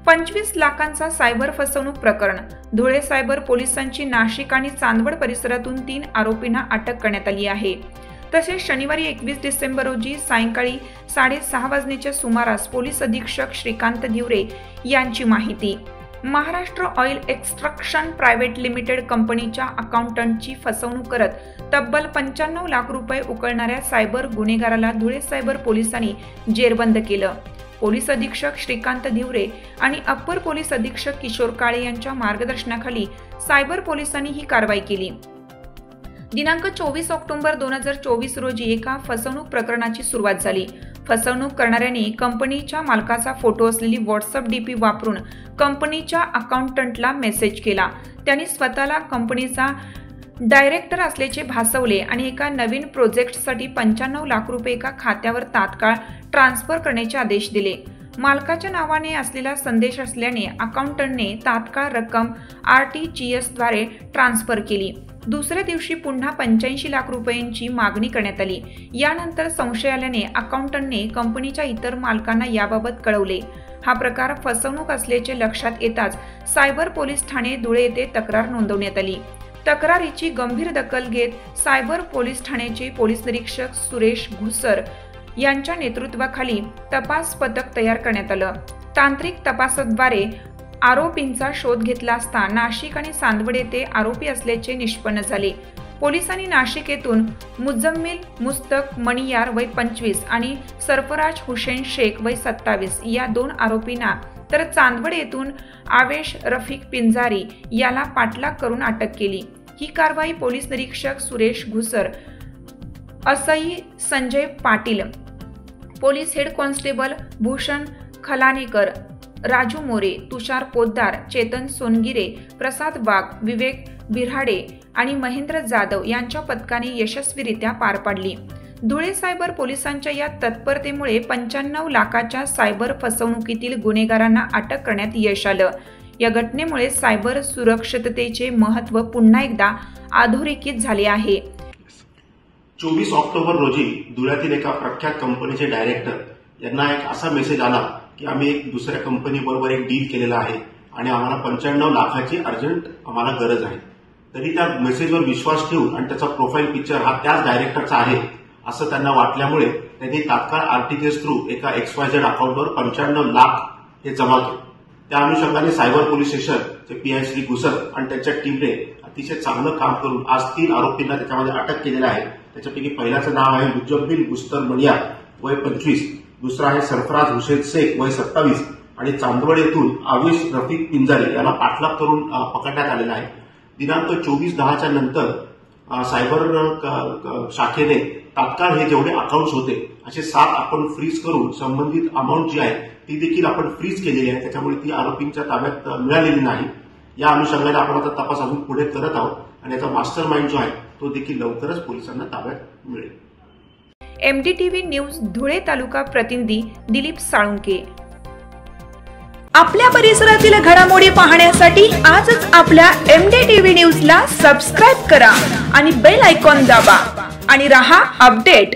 25 लाखांचा सायबर फसवणूक प्रकरण. धुळे सायबर पोलिसांची नाशिक आणि चांदवड परिसरातून 3 आरोपींना अटक करण्यात आली आहे. तसेच शनिवारी 21 डिसेंबर रोजी सायंकाळी 6:30 वाजण्याच्या सुमारास पोलीस अधीक्षक श्रीकांत धिवरे यांची माहिती. Maharashtra oil extraction private limited कंपनीच्या अकाउंटंटची फसवणूक करत तब्बल 95 लाख रुपये उकळणाऱ्या सायबर गुन्हेगाराला धुळे सायबर पोलिसांनी जेरबंद केलं. पोलीस अधीक्षक श्रीकांत धिवरे आणि अप्पर पोलीस अधीक्षक किशोर काळे यांच्या मार्गदर्शनाखाली सायबर पोलिसांनी ही कारवाई केली. दिनांक 24 ऑक्टोबर 2024 रोजी एका फसवणूक प्रकरणाची सुरुवात झाली. फसवणूक करणाऱ्यांनी कंपनीच्या मालकाचा फोटो असलेली व्हॉट्सअप डीपी वापरून कंपनीच्या अकाउंटंटला मेसेज केला. त्यांनी स्वतःला कंपनीचा डायरेक्टर असल्याचे भासवले आणि एका नवीन प्रोजेक्टसाठी 95 लाख रुपये एका खात्यावर तात्काळ ट्रान्सफर करण्याचे आदेश दिले. मालकाच्या नावाने असलेला संदेश असल्याने अकाउंटंटने तात्काळ रक्कम RTGS द्वारे ट्रान्सफर केली. दुसऱ्या दिवशी पुन्हा 85 लाख रुपयांची मागणी करण्यात आली. यानंतर संशय आल्याने अकाउंटंटने कंपनीच्या इतर मालकांना याबाबत कळवले. हा प्रकार फसवणूक असल्याचे लक्षात येताच सायबर पोलीस ठाणे धुळे येथे तक्रार नोंदवण्यात आली. तक्रारीची गंभीर दखल घेत सायबर पोलीस ठाण्याचे पोलीस निरीक्षक सुरेश घुसर यांच्या नेतृत्वाखाली तपास पथक तयार करण्यात आलं. तांत्रिक तपासाद्वारे आरोपींचा शोध घेतला असता नाशिक आणि चांदवड येथे आरोपी असल्याचे निष्पन्न झाले. पोलिसांनी नाशिक येथून मुजम्मिल मुस्तक मणियार वय 25 आणि सरफराज हुसेन शेख वय 27 या 2 आरोपींना तर चांदवड येथून आवेश रफिक पिंजारी याला पाठलाग करून अटक केली. ही कारवाई पोलीस निरीक्षक सुरेश घुसर, असई Sanjay Patil, police head constable Bhushan Khalanekar, Raju More, Tushar Poddar, Chetan Songire, Prasad Wagh, Vivek Birhade आणि महेंद्र जाधव यांच्या पथकाने यशस्वीरित्या पार पाडली. धुळे सायबर पोलिसांच्या या तत्परतेमुळे 95 लाखाच्या सायबर फसवणुकीतील गुन्हेगारांना अटक करण्यात यश आलं. या घटनेमुळे सायबर सुरक्षिततेचे महत्त्व पुन्हा एकदा अधोरेखित झाले आहे. 24 ऑक्टोबर रोजी धुळ्यातील एका प्रख्यात कंपनीचे डायरेक्टर यांना एक असा मेसेज आला की आम्ही एक दुसऱ्या कंपनी बरोबर एक डील केलेला आहे आणि आम्हाला 95 लाखाची अर्जंट आम्हाला गरज आहे. तरी त्या मेसेजवर विश्वास ठेवून आणि त्याचा प्रोफाईल पिक्चर हा त्याच डायरेक्टरचा आहे असं त्यांना वाटल्यामुळे त्यांनी तात्काळ RTGS थ्रू एका XYZ अकाउंटवर 95 लाख हे जमा केले. त्या अनुषंगाने सायबर पोलीस स्टेशनचे PI श्री घुसर आणि त्यांच्या टीमने अतिशय चांगलं काम करून आज 3 आरोपींना त्याच्यामध्ये अटक केलेलं आहे. त्याच्यापैकी पहिल्याचं नाव आहे मुजम्मिल मुस्तक मणियार वय 25, दुसरा आहे सरफराज हुसेन शेख वय 27 आणि चांदवड येथून आवेश रफिक पिंजारी याला पाठलाग करून पकडण्यात आलेला आहे. दिनांक 24/10च्या नंतर सायबर शाखेने तात्काळ हे जेवढे अकाउंट्स होते असे 7 अकाउंट फ्रीज करून संबंधित अमाऊंट जी आहे ती देखील आपण फ्रीज केलेली आहे. त्याच्यामुळे ती आरोपींच्या ताब्यात मिळालेली नाही. या अनुषंगाने आपण आता तपास अजून पुढे करत आहोत आणि याचा मास्टर माइंड जो आहे तो देखील लवकरच पोलिसांना ताब्यात मिळेल. MDTV न्यूज धुळे तालुका प्रतिनिधी दिलीप साळुंके. आपल्या परिसरातील घडामोडी पाहण्यासाठी आजच आपल्या MDTV न्यूजला सबस्क्राईब करा आणि बेल आयकॉन दाबा आणि रहा अपडेट.